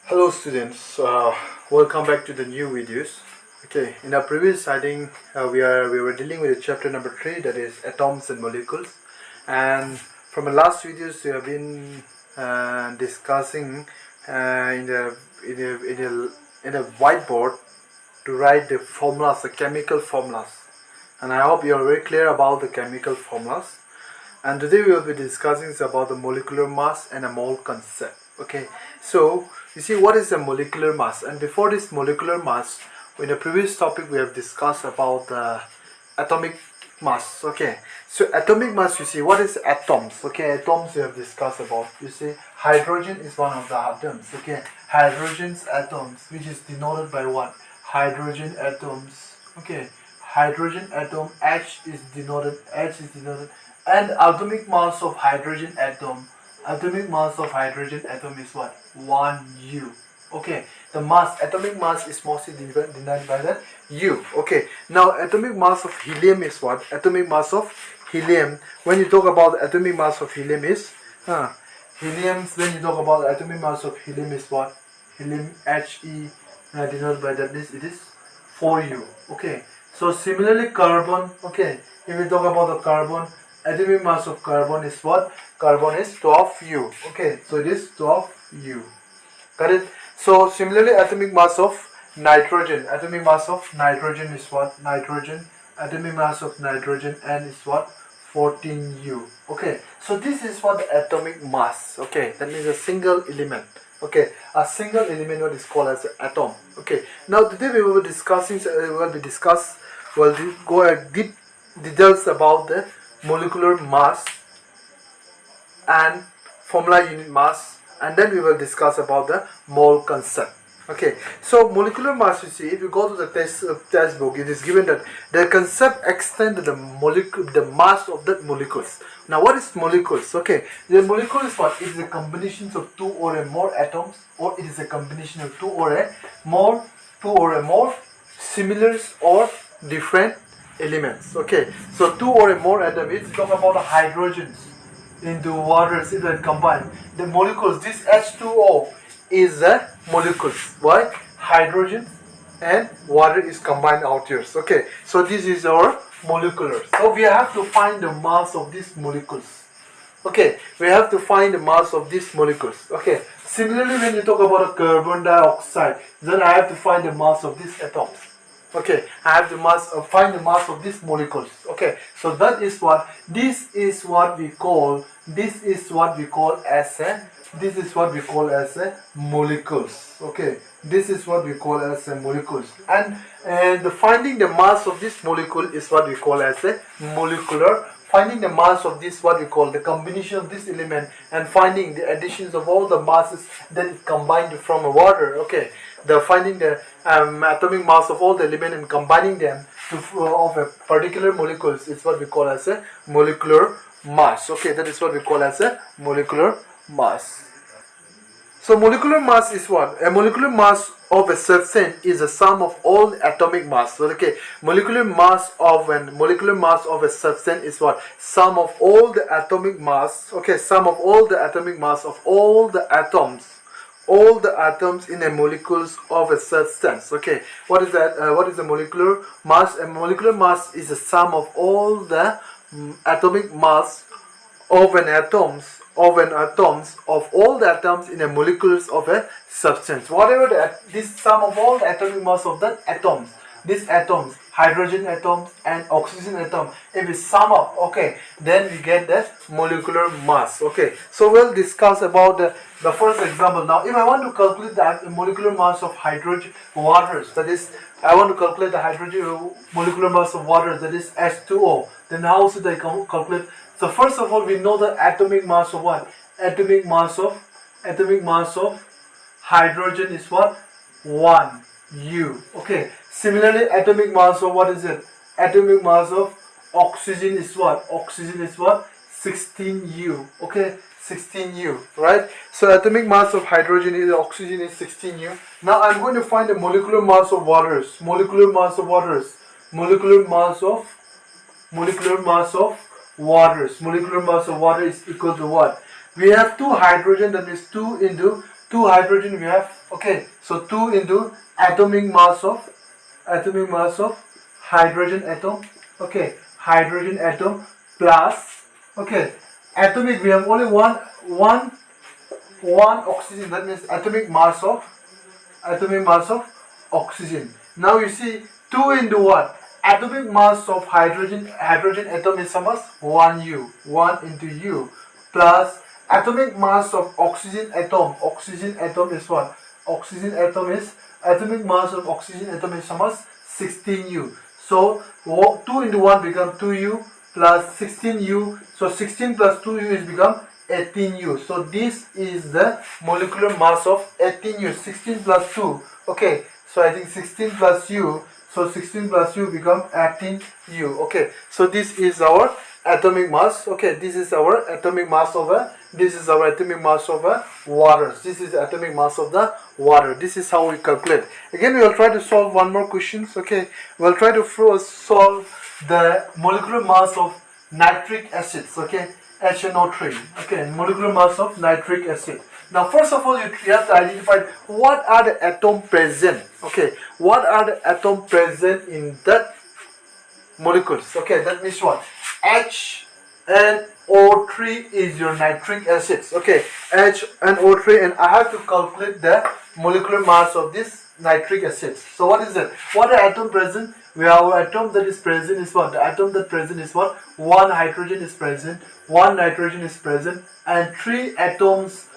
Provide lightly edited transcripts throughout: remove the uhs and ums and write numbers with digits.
Hello students, welcome back to the new videos. Okay, in our previous sighting, we were dealing with chapter number 3, that is atoms and molecules. And from the last videos, we have been discussing in a whiteboard to write the formulas, the chemical formulas. And I hope you are very clear about the chemical formulas. And today we will be discussing about the molecular mass and a mole concept. Okay, so you see what is a molecular mass, and before this molecular mass, in the previous topic we have discussed about the atomic mass. Okay, so atomic mass, you see what is atoms. Okay, atoms we have discussed about. You see hydrogen is one of the atoms. Okay, hydrogen's atoms, which is denoted by what? Hydrogen atoms. Okay, hydrogen atom, H is denoted, and atomic mass of hydrogen atom, is what? 1U. Okay, the mass, atomic mass is mostly denoted by the U. Okay, now atomic mass of helium is what? Atomic mass of helium, when you talk about atomic mass of helium is when you talk about atomic mass of helium is what? Helium, He, denoted by that is, it is 4U. Okay, so similarly carbon. Okay, if we talk about the carbon, atomic mass of carbon is what? Carbon is 12U. Okay, so it is 12U. Got it? So similarly atomic mass of nitrogen. Atomic mass of nitrogen is what? Nitrogen. Atomic mass of nitrogen N is what? 14U. Okay, so this is what the atomic mass. Okay, that means a single element. Okay, a single element what is called as an atom. Okay, now today we will be discussing, we'll go at deep details about the molecular mass and formula unit mass, and then we will discuss about the mole concept. Okay, so molecular mass, you see, if you go to the textbook, it is given that the concept extends the mass of the molecules. Now what is molecules? Okay, the molecule is what? It is a combination of two or more atoms, or it is a combination of two or more similar or different elements. Okay, so two or more atoms. If you talk about the hydrogens into waters, if they combine the molecules, this H2O is the molecules. Why? Hydrogen and water is combined out here. Okay, so this is our molecular. So we have to find the mass of these molecules. Okay, we have to find the mass of these molecules. Okay, similarly when you talk about a carbon dioxide, then I have to find the mass of these atoms. Okay, I have to find the mass of these molecules. Okay, so that is what, this is what we call as a molecules. Okay, this is what we call as a molecules, and the finding the mass of this molecule is what we call as a molecular. Finding the mass of this, what we call the combination of this element, and finding the additions of all the masses that is combined from a water. Okay, the finding the atomic mass of all the element and combining them of a particular molecules is what we call as a molecular mass. Okay, that is what we call as a molecular mass. So molecular mass is what? A molecular mass of a substance is the sum of all atomic mass. So, okay, molecular mass of a substance is what? Sum of all the atomic mass. Okay, sum of all the atomic mass of all the atoms in a molecules of a substance. Okay, what is that? What is the molecular mass? A molecular mass is the sum of all the atomic mass of all the atoms in a molecules of a substance. Whatever this sum of all the atomic mass of the atoms, these atoms, hydrogen atoms and oxygen atom, if we sum up, okay, then we get the molecular mass. Okay, so we'll discuss about the first example. Now if I want to calculate the molecular mass of hydrogen waters, that is, I want to calculate the hydrogen molecular mass of water, that is H2O, then how should I calculate? So first of all, we know the atomic mass of what? Atomic mass of hydrogen is what? 1U. Okay. Similarly, atomic mass of what is it? Atomic mass of oxygen is what? Oxygen is what? 16U. Okay, 16U, right? So atomic mass of hydrogen is oxygen is 16U. Now I'm going to find the molecular mass of waters. Molecular mass of waters is equal to what? We have two hydrogen, that is 2 into 2 hydrogen we have. Okay, so 2 into atomic mass of hydrogen atom. Okay, hydrogen atom plus, okay, atomic we have only one oxygen, that means atomic mass of oxygen. Now you see 2 into what? Atomic mass of hydrogen atom is how much? 1U. 1 into U plus atomic mass of oxygen atom is what? Atomic mass of oxygen atom is how much? 16U. So 2 into 1 become 2U plus 16U. So 16 plus 2U is become 18U. So this is the molecular mass of 18U. 16 plus 2. Okay, so I think 16 plus U. So 16 plus U become 18U. Okay, so this is our atomic mass. Okay, this is our atomic mass of water. This is atomic mass of the water. This is how we calculate. Again, we will try to solve one more questions. Okay, we'll try to solve the molecular mass of nitric acids. Okay, HNO3. Okay, molecular mass of nitric acid. Now, first of all, you have to identify what are the atom present. Okay, what are the atom present in that molecules. Okay, that means what? HNO3 is your nitric acids. Okay, HNO3, and I have to calculate the molecular mass of this nitric acid. So what is it? What are atom present? We have our atom that is present is what? The atom that present is what? 1 hydrogen is present, 1 nitrogen is present, and 3 atoms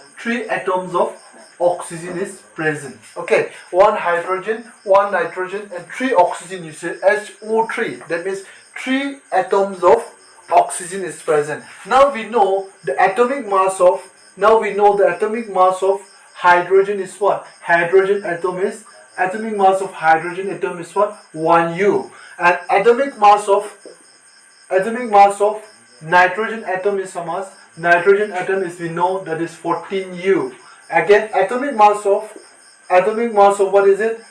of oxygen is present. Okay, 1 hydrogen, 1 nitrogen, and 3 oxygen. You say HO3. That means 3 atoms of oxygen is present. Now we know the atomic mass of hydrogen is what? Atomic mass of hydrogen atom is what? 1U. And atomic mass of nitrogen atom is how much? Nitrogen atom is, we know, that is 14U. Again, atomic mass of what is it?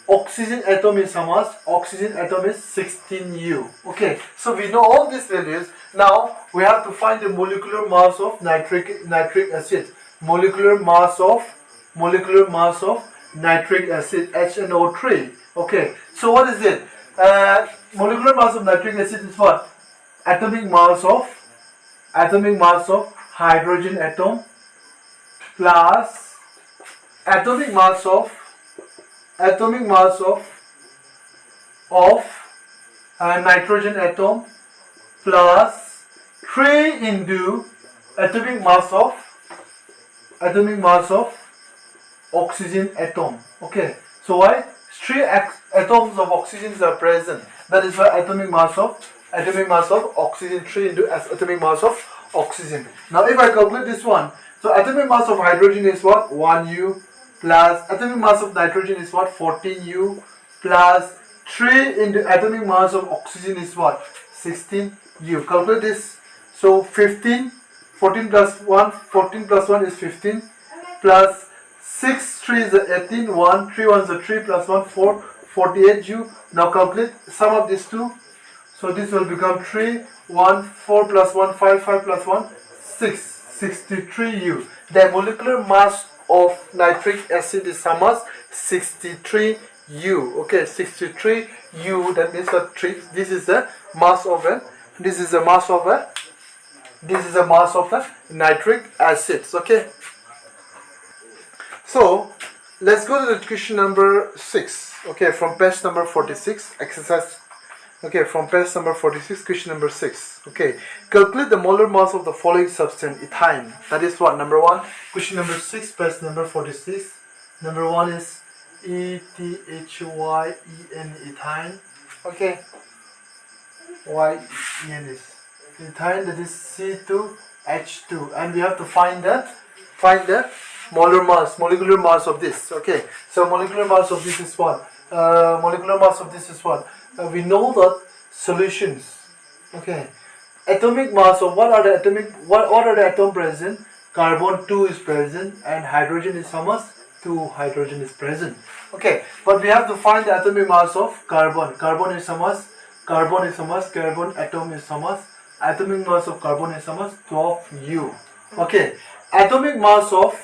Oxygen atom is how much? Oxygen atom is 16U. Okay, so we know all these values. Now we have to find the molecular mass of nitric acid. Molecular mass of nitric acid, HNO3. Okay, so what is it? Molecular mass of nitric acid is what? Atomic mass of hydrogen atom plus atomic mass of nitrogen atom plus 3 into atomic mass of oxygen atom. Okay, so why? 3 atoms of oxygen are present. That is why atomic mass of oxygen, 3 into atomic mass of oxygen. Now if I calculate this one, so atomic mass of hydrogen is what? 1U plus atomic mass of nitrogen is what? 14U plus 3 into atomic mass of oxygen is what? 16U. Calculate this. So 14 plus 1 is 15 plus 6, 3 is 18, 1, 3 1 is 3 plus 1, 4, 48U. Now calculate sum of these two. So this will become 3, 1, 4 plus 1, 5, 5 plus 1, 6, 63U. The molecular mass of nitric acid is how much? 63U. Okay, 63U. That means that this is the mass of the nitric acids. Okay. So let's go to the question number 6. Okay, from page number 46, exercise. Okay, from page number 46, question number 6. Okay, calculate the molar mass of the following substance, ethane. That is what? Number 1. Question number 6, page number 46. Number 1 is ETHYEN, ethane. Okay, YEN is ethane, that is C2H2, and we have to find the molar mass, molecular mass of this. Okay, so molecular mass of this is what? We know that solutions. Okay, atomic mass of what are the atom present? Carbon 2 is present, and hydrogen is how much? 2 hydrogen is present. Okay, but we have to find the atomic mass of carbon. Carbon is how much? Carbon atom is how much? Atomic mass of carbon is how much? 12U. Okay, atomic mass of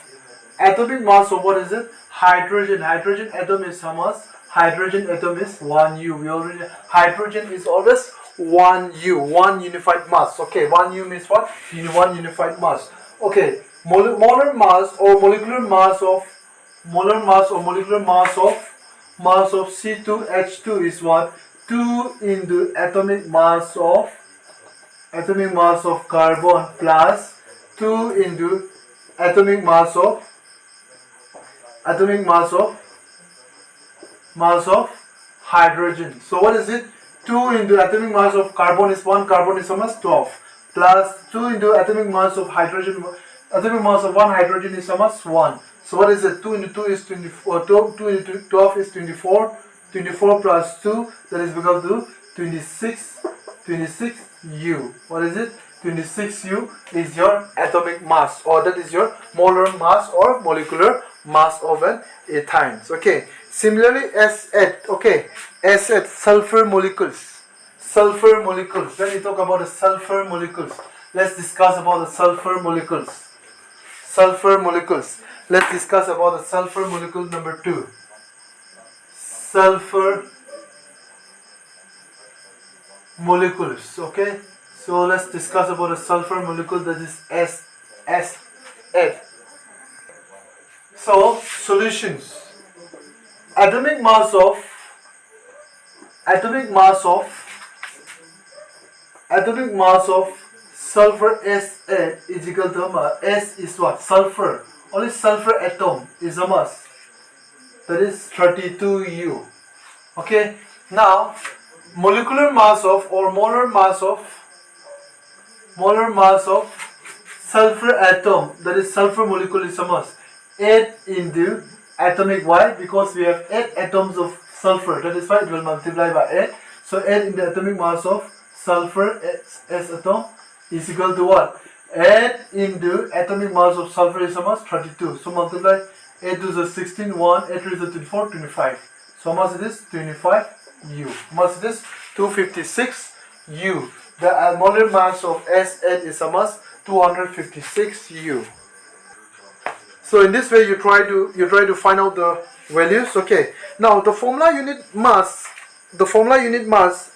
atomic mass of what is it? Hydrogen. Hydrogen atom is how much? Hydrogen atom is 1U. We already, hydrogen is always 1U, 1 unified mass. Okay, 1U means what? 1 unified mass. Okay, molar mass or molecular mass of C2H2 is what? 2 into atomic mass of carbon plus 2 into atomic mass of hydrogen. So what is it? 2 into atomic mass of carbon is 1, carbon is how much? 12, plus 2 into atomic mass of hydrogen, atomic mass of 1 hydrogen is how much? 1. So what is it? 2 into 2 is 24, 2 into 12 is 24, 24 plus 2, that is equal to 26U. What is it? 26U is your atomic mass, or that is your molar mass or molecular mass of an ethyne. Okay. Similarly, S8. Okay. S8, sulfur molecules. Sulfur molecules. When we talk about the sulfur molecules, let's discuss about the sulfur molecules. Sulfur molecules. Let's discuss about the sulfur molecule number 2. Sulfur molecules. Okay. So let's discuss about a sulfur molecule, that is S8. So solutions. Atomic mass of sulfur S8 is equal to S is what? Sulfur. Only sulfur atom is a mass. That is 32U. Okay. Now molecular mass of or molar mass of sulfur atom, that is sulfur molecule, is how much? 8 into atomic. Why? Because we have 8 atoms of sulfur, that is why it will multiply by 8. So 8 into atomic mass of sulfur S atom is equal to what? 8 into atomic mass of sulfur is how much? 32. So multiply 8 to the 16, 1, 8 to the 24, 25. So how much it is? 25U. How much it is? 256U. The molar mass of S8 is how much? 256U. So in this way you try to find out the values. Okay. Now the formula unit mass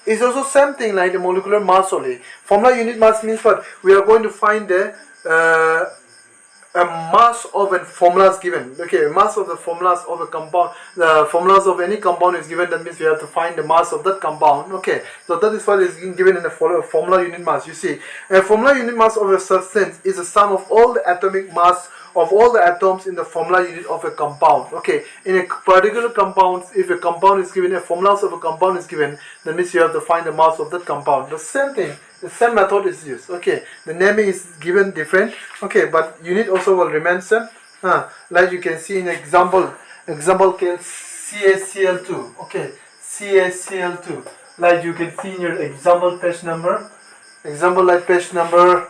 is also same thing like the molecular mass only. Formula unit mass means what? We are going to find the a mass of a formula is given. Okay, mass of the formulas of a compound, the formulas of any compound is given. That means we have to find the mass of that compound. Okay, so that is what is given in the formula unit mass. You see, a formula unit mass of a substance is the sum of all the atomic mass of all the atoms in the formula unit of a compound. Okay, in a particular compound, if a compound is given, a formula of a compound is given, that means you have to find the mass of that compound. The same thing, the same method is used. Okay, the naming is given different. Okay, but unit also will remain same. Like you can see in example case CaCl2. Okay, CaCl2. Like you can see in your example page number. Example like page number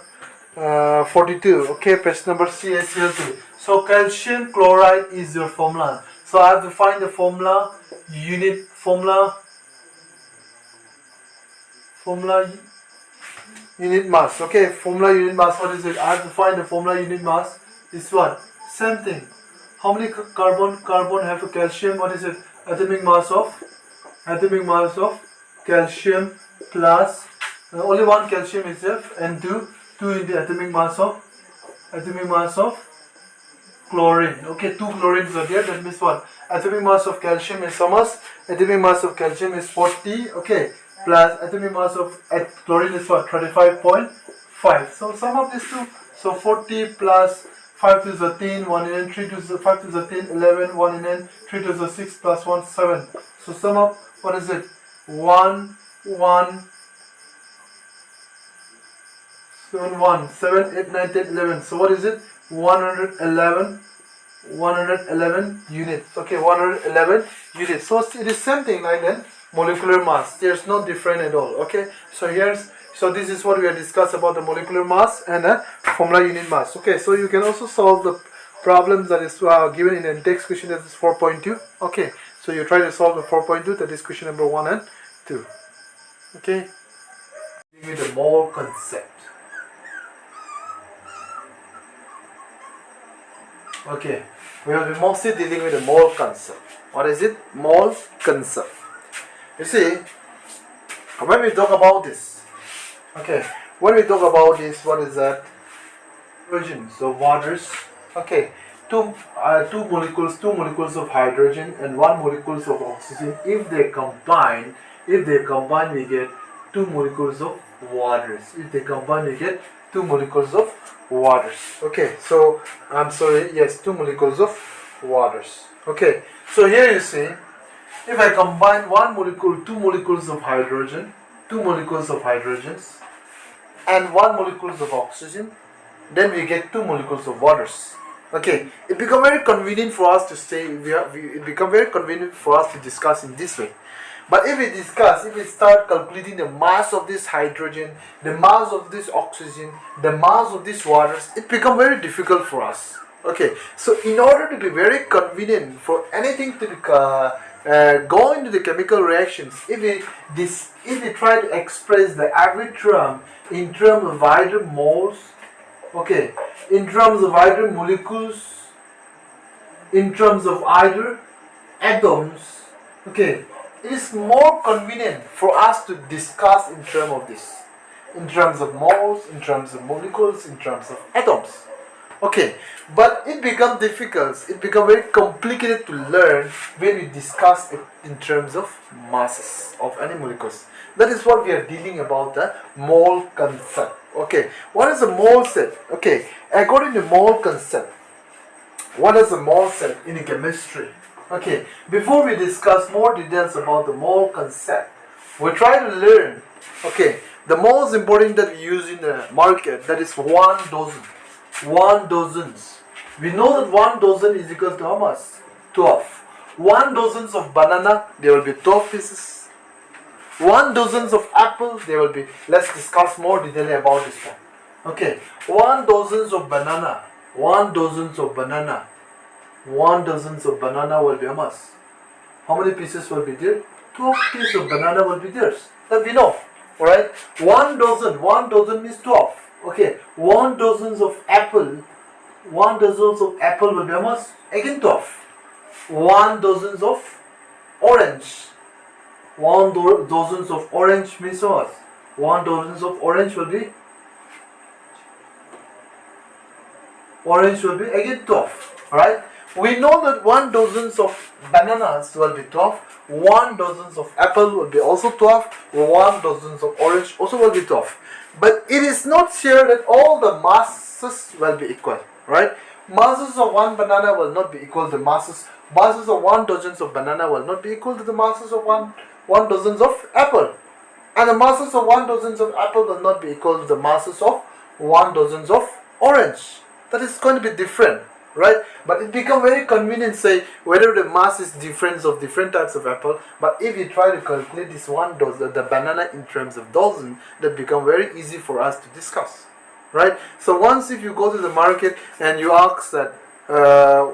42. Okay, page number CaCl2. So calcium chloride is your formula. So I have to find the formula unit mass. Okay, formula unit mass. What is it? I have to find the formula unit mass. Is what? Same thing. How many carbon have a calcium? What is it? Atomic mass of calcium plus only one calcium is there, and 2 into atomic mass of chlorine. Okay, 2 chlorines are there. That means what? Atomic mass of calcium is how much? Atomic mass of calcium is 40. Okay, plus atomic mass of chlorine is what? 35.5. So sum of these two. So 40 plus 5 to the 10, 1 in n, 3 to the 5 to the 10, 11, 1 in n, 3 to the 6 plus 1, 7. So sum up, what is it? 1, 7, 8, 9, 10, 11. So what is it? 111 units. Okay, 111 units. So it is same thing like that. Molecular mass. There's no different at all. Okay. So this is what we have discussed about the molecular mass and the formula unit mass. Okay. So you can also solve the problems that is given in the next question, that is 4.2. Okay. So you try to solve the 4.2. That is question number 1 and 2. Okay. Give me the mole concept. Okay, we will be mostly dealing with the mole concept. What is it? Mole concept. You see, when we talk about this, okay, when we talk about this, what is that? Hydrogen, so waters, okay, two molecules of hydrogen and one molecules of oxygen. If they combine, we get two molecules of waters. If they combine, we get two molecules of waters. Okay, so I'm sorry, yes, two molecules of waters. Okay, so here you see, if I combine two molecules of hydrogen, two molecules of hydrogens, and one molecules of oxygen, then we get two molecules of waters. Okay, it become very convenient for us to say it become very convenient for us to discuss in this way. But if we start calculating the mass of this hydrogen, the mass of this oxygen, the mass of these waters, it become very difficult for us. Okay, so in order to be very convenient for anything to go into the chemical reactions, if we try to express the every term in terms of either moles, okay, in terms of either molecules, in terms of either atoms, okay, it is more convenient for us to discuss in terms of this, in terms of moles, in terms of molecules, in terms of atoms. Okay, but it becomes difficult, it becomes very complicated to learn when we discuss it in terms of masses of any molecules. That is what we are dealing about, the mole concept. Okay, what is a mole set? Okay, according to mole concept, what is a mole set in chemistry? Okay, before we discuss more details about the mole concept, we try to learn, okay, the most important that we use in the market, that is 1 dozen. 1 dozens. We know that 1 dozen is equal to how much? 12. 1 dozens of banana, there will be 12 pieces. 1 dozens of apple, there will be, let's discuss more detail about this one. Okay, 1 dozens of banana, 1 dozens of banana, 1 dozens of banana will be how much? How many pieces will be there? 12 pieces of banana will be there. That we know. Alright? 1 dozen means 12. Okay, 1 dozens of apple, 1 dozens of apple will be how much? Again 12. 1 dozens of orange, 1 dozens of orange means what? 1 dozens of orange will be again 12. Alright? We know that 1 dozens of bananas will be 12, 1 dozens of apple will be also 12, 1 dozens of orange also will be 12. But it is not sure that all the masses will be equal, right? Masses of 1 banana will not be equal to masses of 1 dozens of banana will not be equal to the masses of 1 dozens of apple. And the masses of 1 dozens of apple will not be equal to the masses of 1 dozens of orange. That is going to be different, right? But it becomes very convenient, say, whether the mass is different of different types of apple. But if you try to calculate this 1 dozen, the banana in terms of dozen, that become very easy for us to discuss, right? So once if you go to the market and you ask that per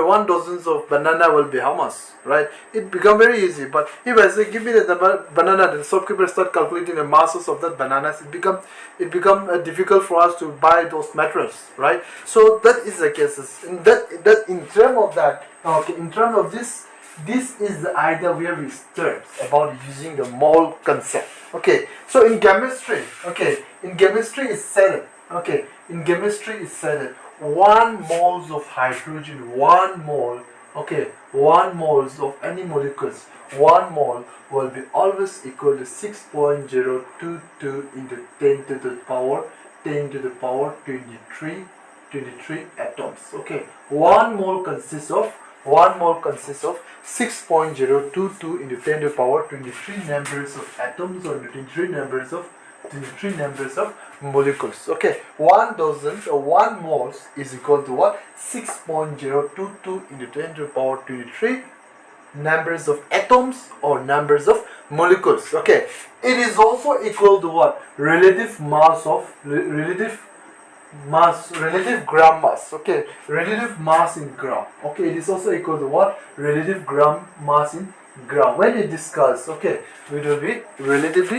1 dozens of banana will be how much, right? It become very easy. But if I say give me the banana, the shopkeeper start calculating the masses of that bananas, it become difficult for us to buy those materials, right? So that is the cases. In terms of that, okay, in terms of this is the idea where we start about using the mole concept. Okay, so in chemistry, is said, okay, in chemistry is said 1 moles of hydrogen, 1 mole, okay, 1 moles of any molecules, 1 mole will be always equal to 6.022 into 10 to the power 23 atoms. Okay, 1 mole consists of 6.022 into 10 to the power 23 numbers of atoms, or 23 numbers of molecules. Okay, 1 dozen or 1 moles is equal to what? 6.022 into 10 to the power 23 numbers of atoms or numbers of molecules. Okay, it is also equal to what? Relative gram mass. Okay, relative mass in gram. Okay, it is also equal to what? Relative gram mass in gram. When we discuss, okay, it will be relative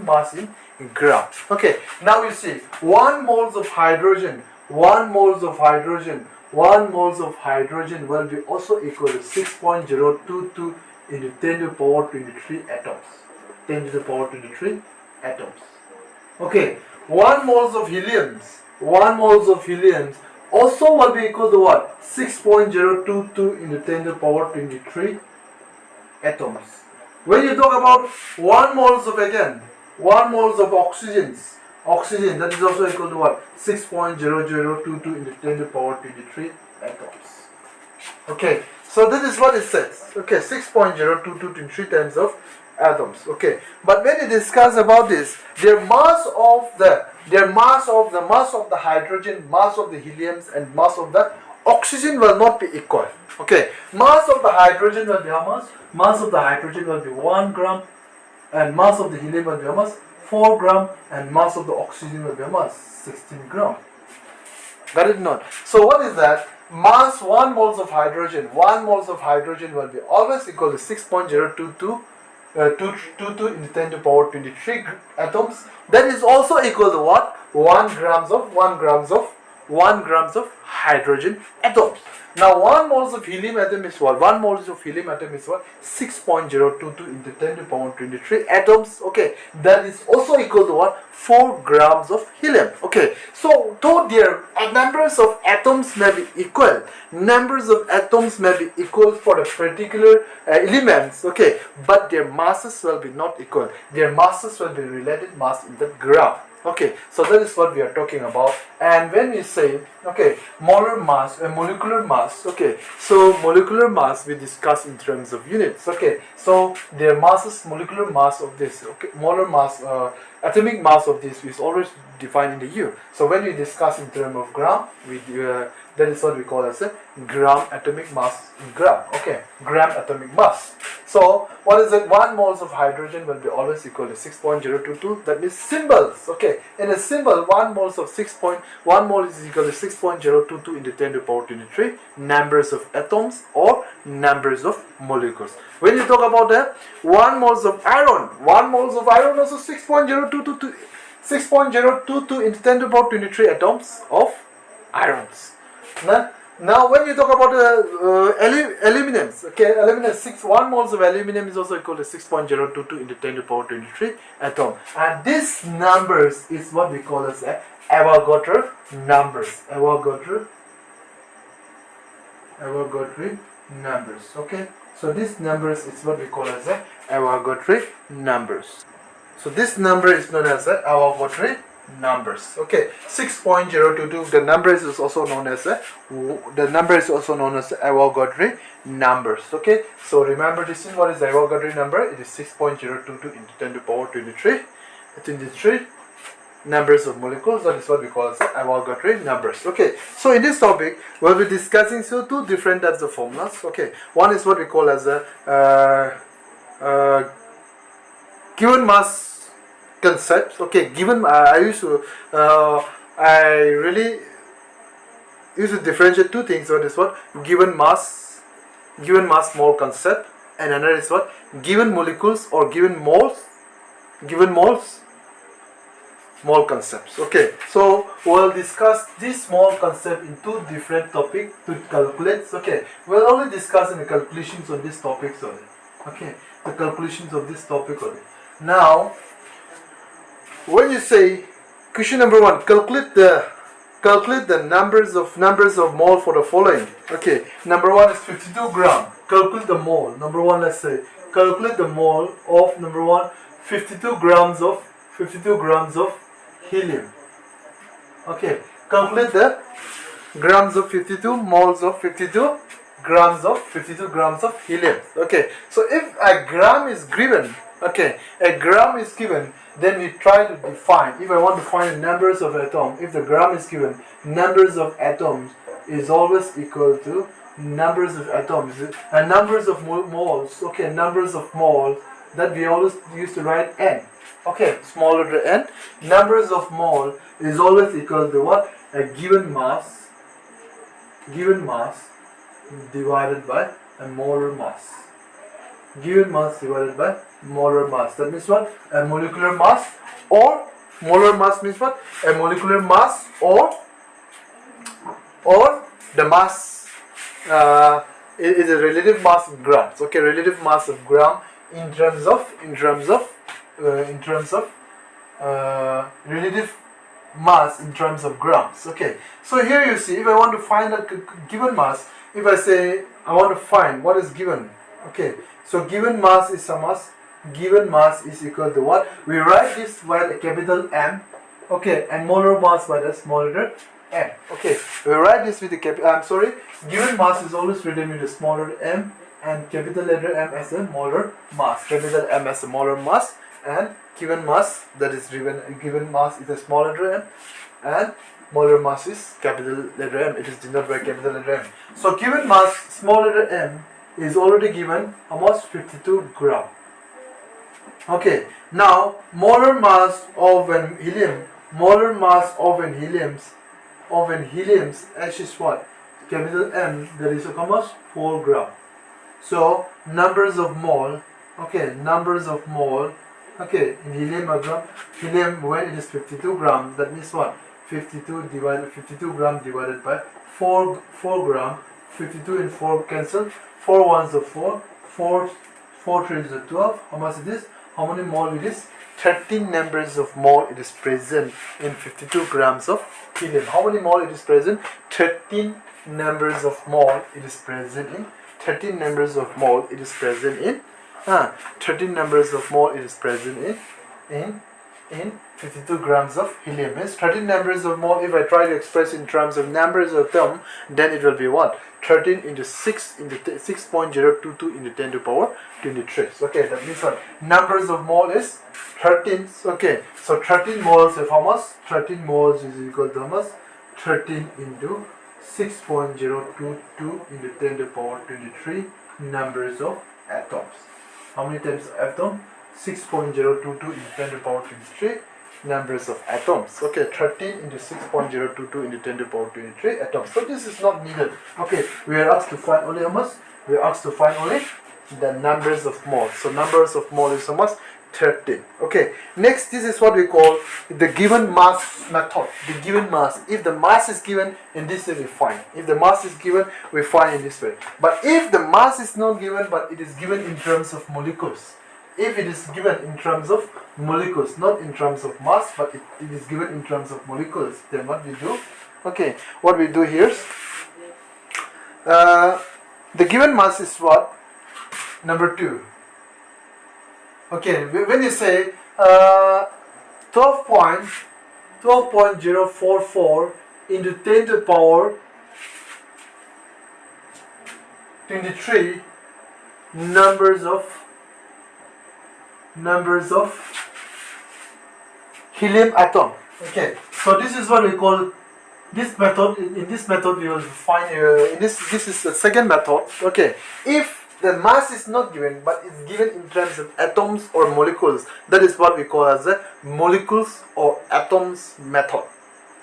mass in gram. Okay, now you see 1 moles of hydrogen, 1 moles of hydrogen, 1 moles of hydrogen will be also equal to 6.022 into 10 to the power 23 atoms. 10 to the power 23 atoms. Okay, 1 moles of heliums, 1 moles of heliums also will be equal to what? 6.022 into 10 to the power 23 atoms. When you talk about 1 moles of, again, 1 moles of oxygen, that is also equal to what? 6.0022 into 10 to the power 23 atoms. Okay, so this is what it says. Okay, 6.022 in 3 times of atoms. Okay, but when you discuss about this, their mass of the hydrogen, mass of the heliums, and mass of the oxygen will not be equal. Okay, mass of the hydrogen will be how much? Mass of the hydrogen will be 1 gram, and mass of the helium will be how much? 4 gram, and mass of the oxygen will be how much? 16 gram. Got it not? So what is that? Mass 1 moles of hydrogen, 1 moles of hydrogen will be always equal to 6.022 22 into 10 to the power 23 atoms. That is also equal to what? 1 grams of hydrogen atoms. Now 1 moles of helium atom is what? 1 moles of helium atom is what? 6.022 into 10 to the power 23 atoms. Okay, that is also equal to what? 4 grams of helium. Okay, so though their numbers of atoms may be equal, numbers of atoms may be equal for the particular elements, okay, but their masses will be not equal. Their masses will be related mass in the gram. Okay, so that is what we are talking about. And when we say, okay, molar mass and molecular mass, okay, so molecular mass we discuss in terms of units. Okay, so their masses, molecular mass of this, okay, molar mass, atomic mass of this is always defined in the U. So when we discuss in terms of gram, that is what we call as a gram atomic mass in gram. Okay, gram atomic mass. So what is it? 1 moles of hydrogen will be always equal to 6.022. That means symbols. Okay, in a symbol, 1 moles of 1 mole is equal to 6.022 into 10 to the power 23 numbers of atoms or numbers of molecules. When you talk about the 1 moles of iron, 1 moles of iron also 6.022 into 10 to the power 23 atoms of irons. Now when you talk about aluminums, okay, 1 moles of aluminum is also equal to 6.022 into 10 to the power 23 atom. And these numbers is what we call as Avogadro numbers. Avogadro numbers. Okay, so this numbers is what we call as Avogadro numbers. So this number is known as Avogadro numbers. Okay, 6.022. The number is also known as Avogadro numbers. Okay, so remember this is what is Avogadro number. It is 6.022 into 10 to the power 23 numbers of molecules. That is what we call as Avogadro numbers. Okay, so in this topic we'll be discussing two different types of formulas. Okay, one is what we call as a given mass concepts. Okay, given I really used to differentiate two things. One is what? Given mass mole concept, and another is what? Given molecules or given moles mole concepts. Okay, so we'll discuss this mole concept in two different topics to calculate. Okay, we'll only discuss in the calculations of this topic only. Okay, the calculations of this topic only. Now when you say question number 1, calculate the numbers of mole for the following. Okay, number 1 is 52 gram. Calculate the mole. Number 1, let's say calculate the mole of number 1, 52 grams of helium. Okay, calculate the grams of 52 moles of 52 grams of helium. Okay, so if a gram is given, then we try to define. If I want to find the numbers of atoms, if the gram is given, numbers of atoms is always equal to numbers of atoms and numbers of moles. Okay, numbers of moles that we always used to write n. Okay, small letter n. Numbers of mole is always equal to what? A given mass divided by a molar mass. Given mass divided by molar mass. That means what? A molecular mass, or molar mass means what? A molecular mass or or the mass is a relative mass in grams. Okay, relative mass of gram in terms of relative mass in terms of grams. Okay, so here you see, if I want to find a given mass, if I say I want to find what is given, okay, so given mass is a mass, given mass is equal to what? We write this by the capital M, okay, and molar mass by the small letter m. Okay, we write this with the given mass is always written with a smaller m and capital letter M as a molar mass, capital M as a molar mass, and given mass, that is given mass is a small letter m, and molar mass is capital letter M. It is denoted by capital letter M. So given mass small letter m is already given almost 52 gram. Okay, now molar mass of an helium, molar mass of an helium's H is what? Capital M, that is almost 4 gram. So numbers of mole, okay, numbers of mole, okay, in helium or gram, helium when it is 52 gram, that means what? 52 gram divided by 4 gram, 52 and 4 cancel, 4 ones are 4, 4 threes are 12, how much it is? How many mole it is? 13 numbers of mole it is present in 52 grams of helium. How many mole it is present? 13 numbers of mole it is present in 13 numbers of mole it is present in 13 numbers of mole it is present in 52 grams of helium. Means 13 numbers of mole, if I try to express in terms of numbers of them, then it will be what? 13 into 6 into 6.022 into 10 to power 23. Okay, that means what? Numbers of mole is 13. Okay, so 13 moles of how much? 13 moles is equal to how much? 13 into 6.022 into 10 to power 23 numbers of atoms. How many times atom? 6.022 into 10 to power 23 numbers of atoms. Okay, 13 into 6.022 into 10 to power 23 atoms. So this is not needed. Okay, we are asked to find only how much? We are asked to find only the numbers of moles. So numbers of mole is how much? 13. Okay, next this is what we call the given mass method. The given mass. If the mass is given, in this way we find. If the mass is given, we find in this way. But if the mass is not given, but it is given in terms of molecules, if it is given in terms of molecules, not in terms of mass, but it is given in terms of molecules, then what we do? Okay, what we do here is the given mass is what? Number 2. Okay, when you say 12.044 into 10 to the power 23 numbers of helium atom. Okay, so this is what we call this method. In this method we will find this is the second method. Okay, if the mass is not given but it's given in terms of atoms or molecules, that is what we call as a molecules or atoms method.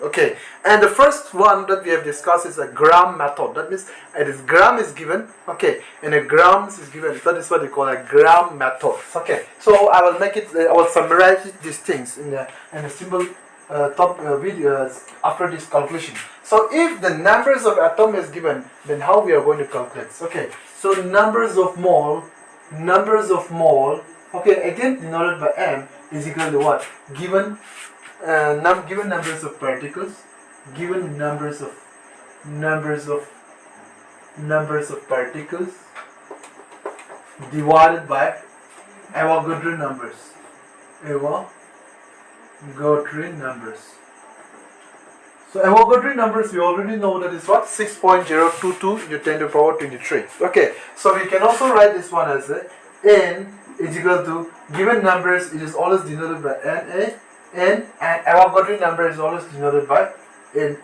Okay, and the first one that we have discussed is a gram method. That means it is gram is given, okay, and a grams is given. That is what we call a gram method. Okay, so I will make it. I will summarize these things in a simple videos after this calculation. So if the numbers of atom is given, then how we are going to calculate? Okay, so numbers of mole, okay, again denoted by m is equal to what? Given numbers of particles, given numbers of particles divided by Avogadro numbers. So Avogadro numbers we already know that is what? 6.022 into 10 to the power 23. Okay, so we can also write this one as a n is equal to given numbers. It is always denoted by n, and Avogadro number is always denoted by Na.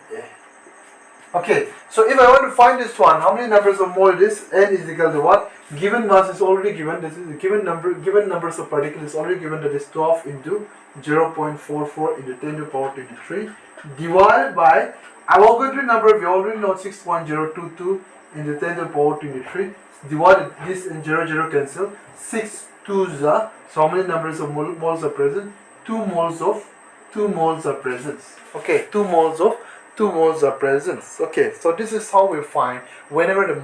Okay, so if I want to find this one, how many numbers of mole it is? N is equal to what? Given mass is already given. This is the given numbers of particles is already given. That is 12 into 0.44 into 10 to the power 23 divided by Avogadro number. We already know 6.022 into 10 to the power 23. Divided this and 0 cancel. 6 2s are. So how many numbers of moles are present? 2 moles are present. Okay, 2 moles of 2 moles are present. Okay, so this is how we find whenever the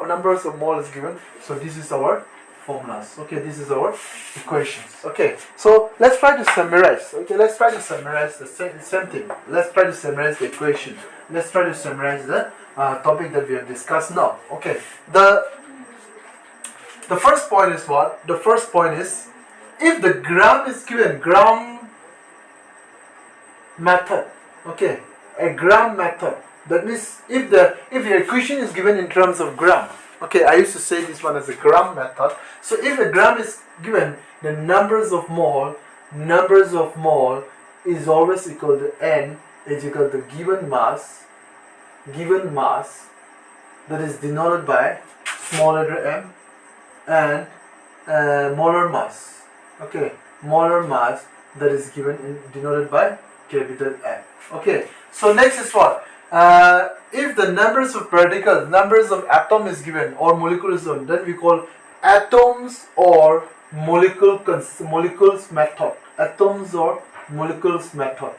numbers of mole is given. So this is our formulas. Okay, this is our equations. Okay, so let's try to summarize. Okay, let's try to summarize the same thing. Let's try to summarize the equation. Let's try to summarize the topic that we have discussed now. Okay, the first point is what? The first point is, if the gram is given, gram method. Okay, a gram method. That means if the equation is given in terms of gram. Okay, I used to say this one as a gram method. So if the gram is given, the numbers of mole is always equal to N is equal to given mass that is denoted by small letter m, and molar mass. Okay, molar mass that is denoted by capital M. Okay, so next is what? If the numbers of particles, numbers of atom is given or molecule is given, then we call atoms or molecules method. Atoms or molecules method.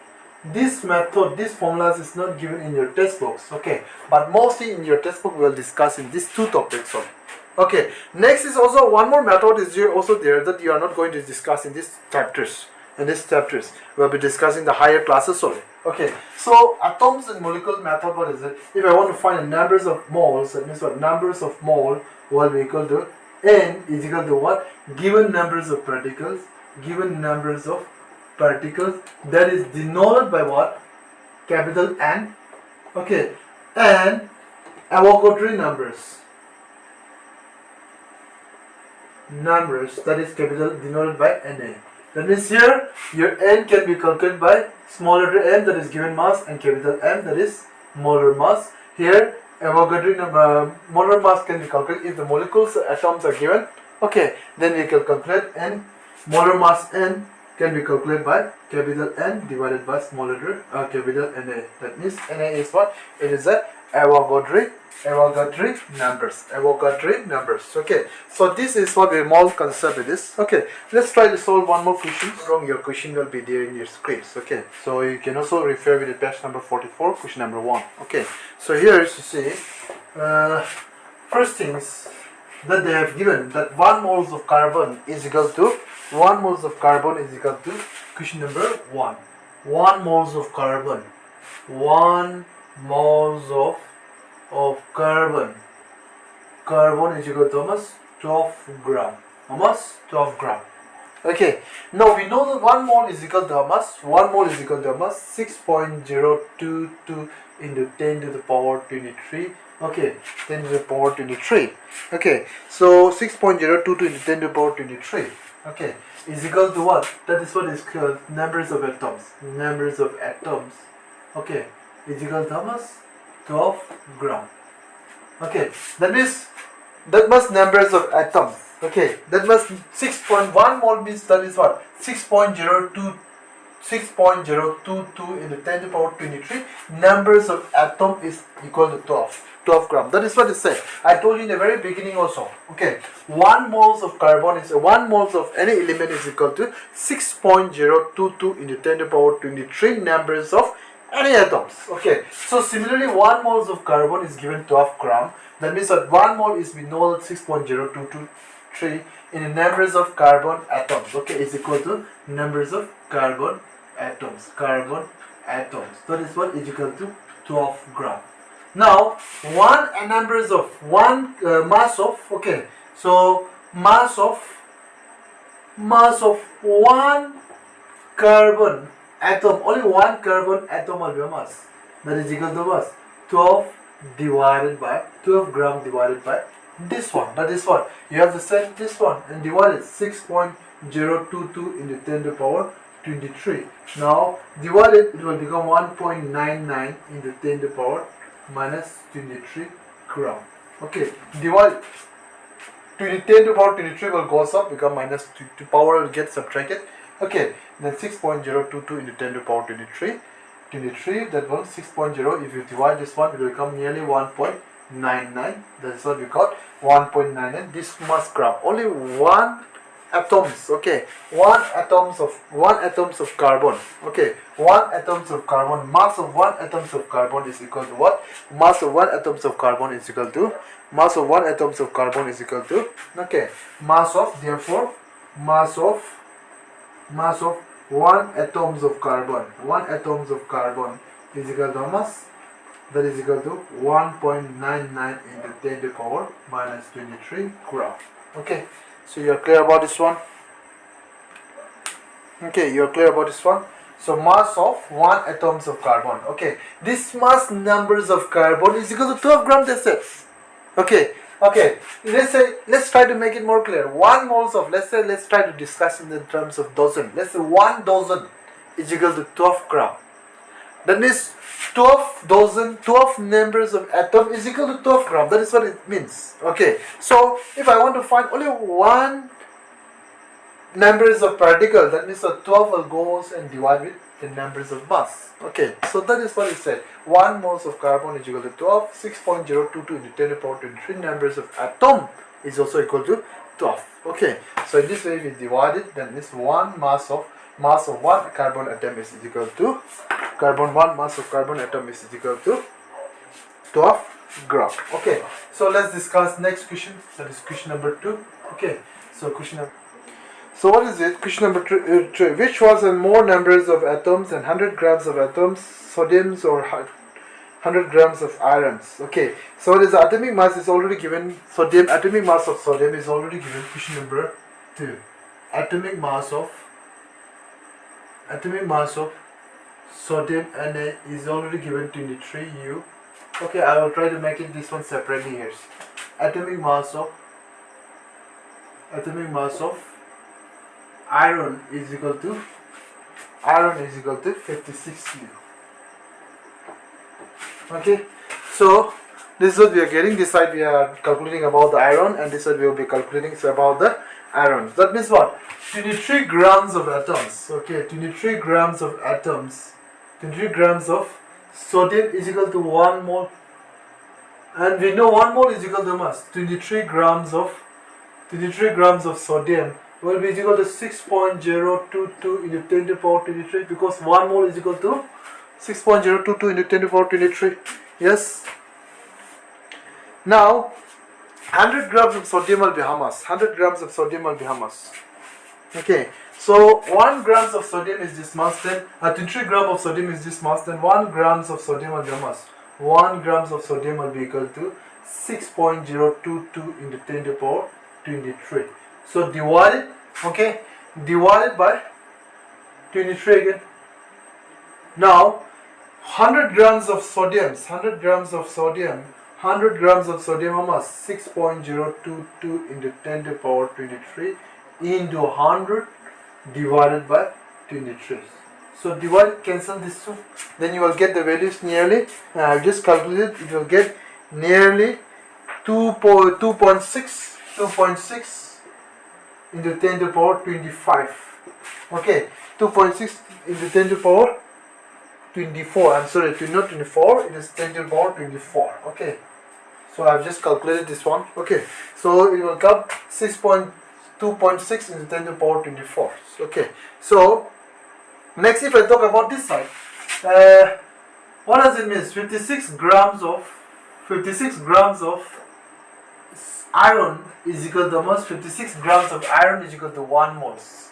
This method, this formulas is not given in your textbooks. Okay, but mostly in your textbook we will discuss in these two topics only. Okay, next is also one more method is here also there that you are not going to discuss in these chapters. In these chapters, we will be discussing the higher classes only. Okay, so atoms and molecule method, what is it? If I want to find the numbers of moles, that means what? Numbers of mole will be equal to N is equal to what? Given numbers of particles, that is denoted by what? Capital N. Okay, and Avogadro numbers that is capital denoted by Na. That means here your N can be calculated by small letter m, that is given mass, and capital M, that is molar mass. Here Avogadro number, molar mass can be calculated if the molecules, atoms are given. Okay, then we can calculate N. Molar mass N can be calculated by capital N divided by small letter capital Na. That means Na is what? It is a Avogadro numbers. Okay, so this is what the mole concept it is. Okay, let's try to solve one more question. Wrong, your question will be there in your scripts. Okay, so you can also refer with the page number 44, question number 1. Okay, so here is to say first things that they have given that 1 moles of carbon is equal to question number 1. 1 moles of carbon, 1 moles of carbon is equal to almost 12 gram. Okay, now we know that 1 mole is equal to how much? 1 mole is equal to how much? 6.022 into 10 to the power 23. Okay, 10 to the power 23. Okay, so 6.022 into 10 to the power 23. Okay, is equal to what? That is what is called numbers of atoms. Okay, is equal to how much? 12 gram. Okay, that means that must numbers of atoms. Okay, that must 6.1 mole means that is what? 6.022 into 10 to the power 23. Numbers of atom is equal to 12 gram. That is what it said. I told you in the very beginning also. Okay, 1 moles of carbon is 1 moles of any element is equal to 6.022 into 10 to the power 23 numbers of any atoms. Okay, so similarly 1 moles of carbon is given 12 gram. That means that 1 mole is we know 6.0223 in the numbers of carbon atoms. Okay, is equal to numbers of carbon atoms. That is what is equal to 12 gram. Now mass of, okay, so mass of 1 carbon atom, only 1 carbon atom will be a mass. That is equal to mass 12 gram divided by this one. That is what you have to set this one and divide it 6.022 into 10 to the power 23. Now divide it will become 1.99 into 10 to the power minus 23 gram. Okay, divide 10 to the power 23 will goes up, become minus 2 power will get subtracted. Okay, then 6.022 into 10 to the power 23, that one 6.0, if you divide this one, it will become nearly 1.99. That is what we got, 1.99. This must graph only 1 atoms. Okay, one atoms of carbon. Okay, one atoms of carbon, mass of one atoms of carbon is equal to what? Mass of one atoms of carbon is equal to mass of one atoms of carbon is equal to, okay, mass of, therefore mass of one atoms of carbon, is equal to how much? That is equal to 1.99 into 10 to the power minus 23 gram. Okay, so you're clear about this one? Okay, you're clear about this one? So mass of one atoms of carbon. Okay, this mass numbers of carbon is equal to 12 gram, that's it. Okay, let's try to make it more clear. 1 moles of, let's try to discuss in the terms of dozen. Let's say 1 dozen is equal to 12 gram. That means 12 numbers of atom is equal to 12 gram. That is what it means. Okay, so if I want to find only 1 numbers of particle, that means the 12 will go and divide with the numbers of mass. Okay, so that is what it said. 1 moles of carbon is equal to 12. 6.022 into 10 to the power 23 numbers of atom is also equal to 12. Okay, so in this way we divide it, then this mass of one carbon atom is equal to mass of carbon atom is equal to 12 gram. Okay, so let's discuss next question. That is question number 2. Okay, so so what is it? Question number 3. Which was in more numbers of atoms and 100 grams of atoms, sodiums or 100 grams of irons? Okay, so this atomic mass is already given. Atomic mass of sodium is already given. Question number 2. Atomic mass of sodium Na is already given 23U. Okay, I will try to make it this one separately here. Atomic mass of iron is equal to 56U. Okay, so this is what we are getting. This side we are calculating about the iron, and this side we will be calculating about the iron. That means what? 23 grams of atoms. Okay, 23 grams of atoms. 23 grams of sodium is equal to 1 mole. And we know 1 mole is equal to mass. 23 grams of sodium will be equal to 6.022 into 10 to the power 23, because 1 mole is equal to 6.022 into 10 to the power 23. Yes. Now 100 grams of sodium will be how much? 100 grams of sodium will be how much? Okay, so 1 grams of sodium is this mass, then 23 grams of sodium is this mass, then 1 grams of sodium will be how much? 1 grams of sodium will be equal to 6.022 into 10 to the power 23. So divided, okay, divided by 23 again. Now 100 grams of sodium how much? 6.022 into 10 to the power 23 into 100 divided by 23. So divide, cancel this two, then you will get the values nearly, I just calculated, it will get nearly 2.6 into 10 to the power 25. Okay, 2.6 into 10 to the power 24. I'm sorry, not 24, it is 10 to the power 24. Okay, so I've just calculated this one. Okay, so it will come 2.6 into 10 to the power 24. Okay, so next, if I talk about this side, what does it mean? 56 grams of iron is equal to almost 56 grams of iron is equal to 1 moles.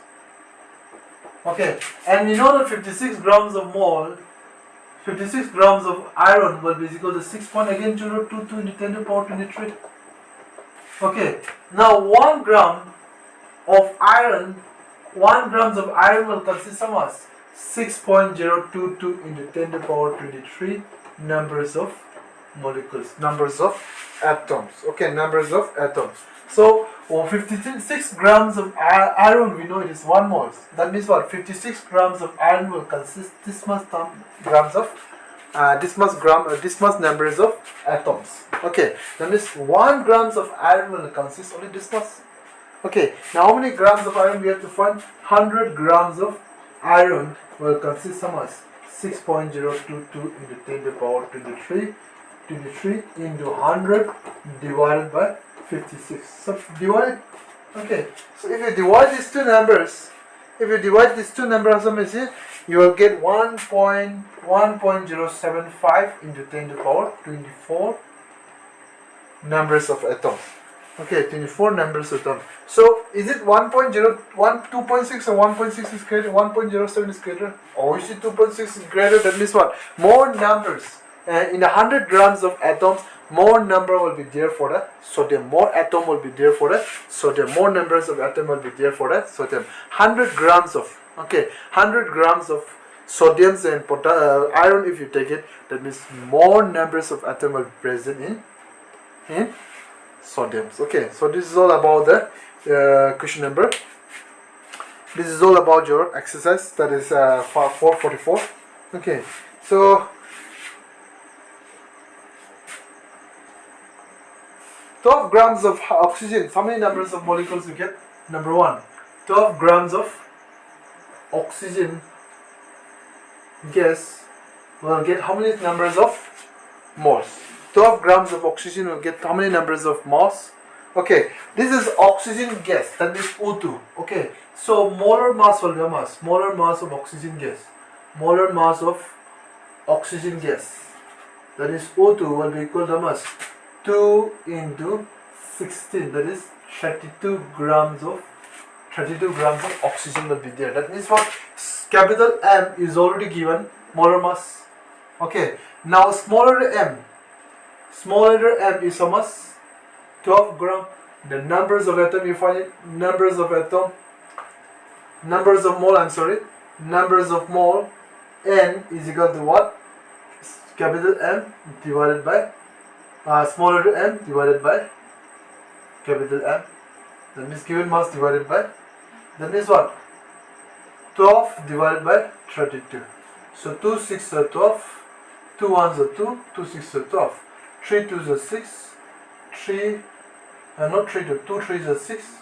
Okay, and we know that 56 grams of iron will be equal to 6.022 into 10 to the power 23. Okay, now 1 gram of iron will consist of what? 6.022 into 10 to the power 23 numbers of molecules, numbers of atoms. Okay, numbers of atoms. So 56 grams of iron, we know it is 1 mole. That means what? 56 grams of iron will consist this much grams of this much numbers of atoms. Okay, that means 1 grams of iron will consist only this much. Okay, now how many grams of iron we have to find? 100 grams of iron will consist how much? 6.022 into 10 to the power 23 into 100 divided by 56. So divide. Okay, so if you divide these two numbers, you will get 1.075 into 10 to the power 24 numbers of atoms. Okay, 24 numbers of atoms. So is it 1.0, 2.6 or 1.6 is greater, 1.07 is greater? Or is it 2.6 is greater? That means what? More numbers. In 100 grams of atoms, more number will be there for the sodium. More atom will be there for the sodium. More numbers of atom will be there for the sodium. 100 grams of, 100 grams of sodiums and iron, if you take it, that means more numbers of atom will be present in sodiums. Okay, so this is all about the question number. This is all about your exercise, that is 444. Okay, so 12 grams of oxygen. How many numbers of molecules you get? Number 1, 12 grams of oxygen gas will get how many numbers of moles? 12 grams of oxygen will get how many numbers of moles? Okay, this is oxygen gas, that is O2. Okay, so molar mass will be a mass. Molar mass of oxygen gas. Molar mass of oxygen gas, that is O2, will be equal to mass 2 into 16, that is 32 grams of oxygen will be there. That means what? Capital M is already given molar mass. Okay, now smaller m is how much? 12 gram. The numbers of atom, you find it, numbers of mole, numbers of mole, n is equal to what? Capital M divided by smaller m divided by capital M. That means given mass divided by, that means what? 12 divided by 32. So 2 6s are 12, 2 1s are 2, 2 6s are 12, 3 2s are 6, 2 3s are 6,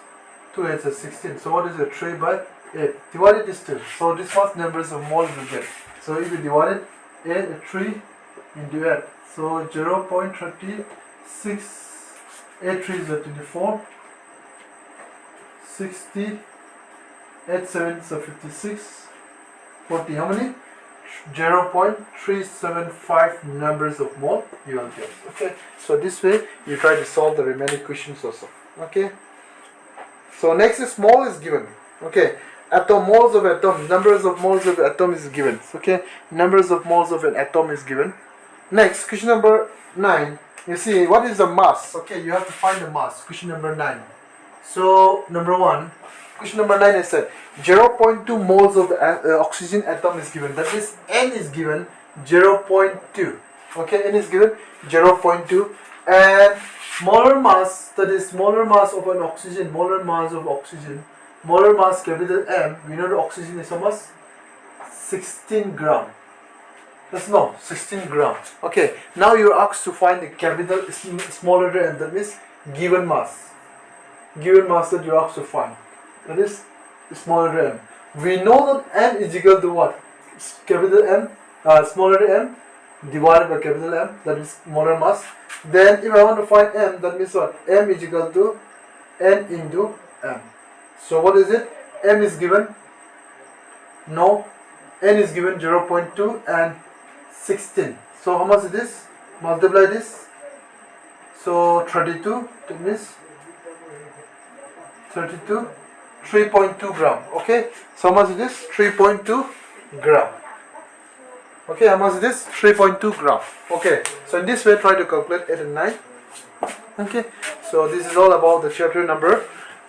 2 8s are 16. So what is it? 3 by 8. Divided this 2. So this much numbers of moles you get. So if you divide it, 3 into 8. So 0.36, 8 3s are 24, 60, 8 7s are 56, 40. How many? 0.375 numbers of mole you will get. Okay, so this way you try to solve the remaining questions also. Okay, so next is mole is given. Okay, moles of atom, numbers of moles of atom is given. Okay, numbers of moles of an atom is given. Next, question number 9. You see, what is the mass? Okay, you have to find the mass. Question number 9. So number 1, question number 9 is said 0.2 moles of oxygen atom is given. That is, N is given 0.2. Okay, N is given 0.2, and molar mass, that is molar mass of an oxygen, molar mass capital M. We know the oxygen is how much? 16 gram. That's no 16 gram. Okay, now you're asked to find the capital smaller m. That means given mass that you're asked to find. That is smaller m. We know that m is equal to what? Capital M, smaller m divided by capital M, that is molar mass. Then if I want to find m, that means what? M is equal to N into M. So what is it? M is given, N is given 0.2 and 16. So how much it is? Multiply this. So 32, that means 32, 3.2 gram. Okay, so how much it is? 3.2 gram. Okay, how much it is? 3.2 gram. Okay, so in this way try to calculate 8 and 9. Okay, so this is all about the chapter number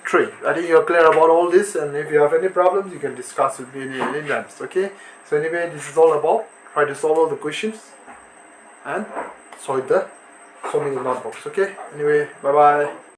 3. I think you're clear about all this, and if you have any problems you can discuss with me any times. Okay, so anyway, this is all about try to solve all the questions and solve many notebooks. Okay, anyway, bye bye.